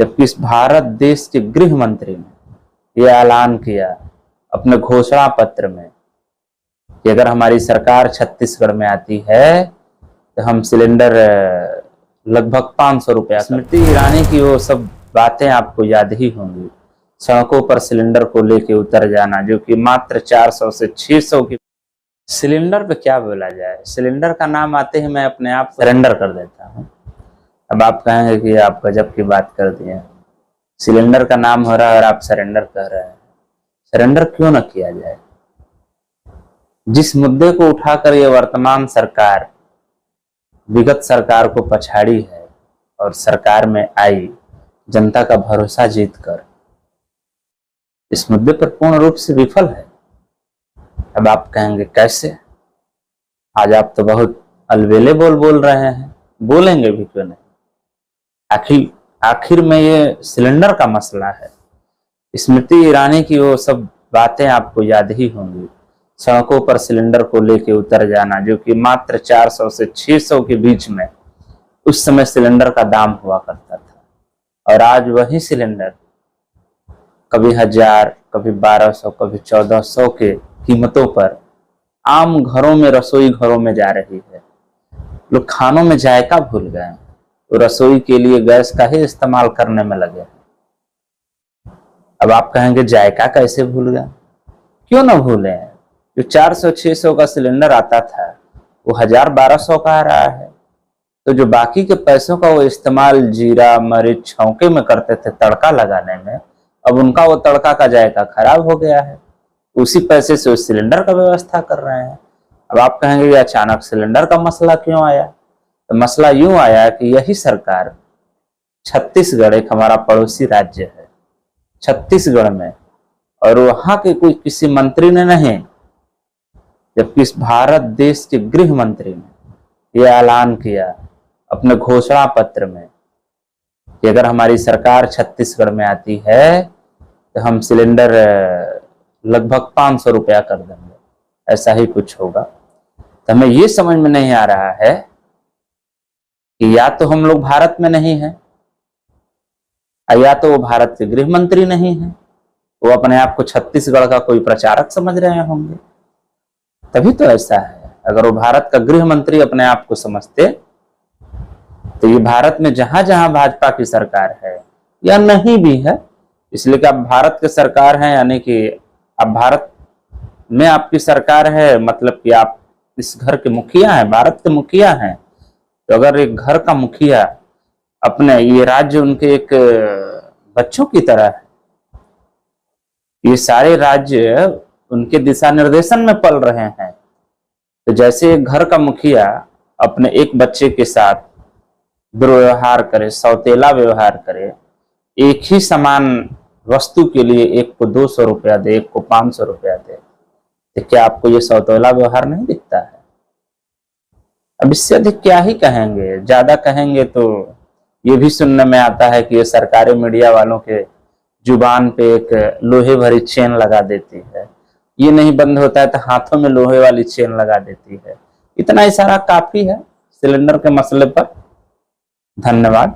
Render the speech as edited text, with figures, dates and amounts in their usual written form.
जबकि इस भारत देश के गृह मंत्री ने यह ऐलान किया अपने घोषणा पत्र में कि अगर हमारी सरकार छत्तीसगढ़ में आती है तो हम सिलेंडर लगभग 500 रुपया। स्मृति ईरानी की वो सब बातें आपको याद ही होंगी, सड़कों पर सिलेंडर को लेके उतर जाना, जो कि मात्र 400 से 600 की। सिलेंडर पे क्या बोला जाए, सिलेंडर का नाम आते ही मैं अपने आप सरेंडर कर देता हूँ। अब आप कहेंगे कि आप गजब की बात कर दिए, सिलेंडर का नाम हो रहा है और आप सरेंडर कह रहे हैं। सरेंडर क्यों न किया जाए? जिस मुद्दे को उठाकर ये वर्तमान सरकार विगत सरकार को पछाड़ी है और सरकार में आई जनता का भरोसा जीतकर, इस मुद्दे पर पूर्ण रूप से विफल है। अब आप कहेंगे कैसे? आज आप तो बहुत अलबेले बोल रहे हैं, बोलेंगे भी क्यों नहीं। आखिर में ये सिलेंडर का मसला है। स्मृति ईरानी की वो सब बातें आपको याद ही होंगी, सड़कों पर सिलेंडर को लेके उतर जाना, जो कि मात्र 400 से 600 के बीच में उस समय सिलेंडर का दाम हुआ करता था। और आज वही सिलेंडर कभी 1000, कभी 1200, कभी 1400 के कीमतों पर आम घरों में, रसोई घरों में जा रही है। लोग खानों में जायका भूल गए, तो रसोई के लिए गैस का ही इस्तेमाल करने में लगे। अब आप कहेंगे जायका कैसे भूल गए? क्यों ना भूले? जो 400-600 का सिलेंडर आता था वो 1000-1200 का आ रहा है। तो जो बाकी के पैसों का वो इस्तेमाल जीरा, मरीच, छौंके में करते थे तड़का लगाने में, अब उनका वो तड़का का जायका खराब हो गया है। उसी पैसे से उस सिलेंडर का व्यवस्था कर रहे हैं। अब आप कहेंगे ये अचानक सिलेंडर का मसला क्यों आया? तो मसला यूं आया कि यही सरकार छत्तीसगढ़, एक हमारा पड़ोसी राज्य है, छत्तीसगढ़ में, और वहां के कोई किसी मंत्री ने नहीं, जबकि इस भारत देश के गृह मंत्री ने यह ऐलान किया अपने घोषणा पत्र में कि अगर हमारी सरकार छत्तीसगढ़ में आती है तो हम सिलेंडर लगभग 500 रुपया कर देंगे, ऐसा ही कुछ होगा। तो हमें ये समझ में नहीं आ रहा है कि या तो हम लोग भारत में नहीं हैं, या तो वो भारत के गृह मंत्री नहीं हैं, वो अपने आप को छत्तीसगढ़ का कोई प्रचारक समझ रहे होंगे, तभी तो ऐसा है। अगर वो भारत का गृह मंत्री अपने आप को समझते तो ये भारत में जहां जहां भाजपा की सरकार है या नहीं भी है, इसलिए कि आप भारत के सरकार हैं, यानी कि आप भारत में आपकी सरकार है, मतलब कि आप इस घर के मुखिया हैं, भारत के मुखिया हैं। तो अगर एक घर का मुखिया अपने, ये राज्य उनके एक बच्चों की तरह है, ये सारे राज्य उनके दिशा निर्देशन में पल रहे हैं। तो जैसे एक घर का मुखिया अपने एक बच्चे के साथ दुर्व्यवहार करे, सौतेला व्यवहार करे, एक ही समान वस्तु के लिए एक को 200 रुपया दे, एक को 500 रुपया दे, तो क्या आपको ये सौतेला व्यवहार नहीं दिखता है? अब इससे अधिक क्या ही कहेंगे? ज्यादा कहेंगे तो ये भी सुनने में आता है कि ये सरकारी मीडिया वालों के जुबान पे एक लोहे भरी चेन लगा देती है, ये नहीं बंद होता है तो हाथों में लोहे वाली चेन लगा देती है। इतना इशारा काफी है सिलेंडर के मसले पर। धन्यवाद।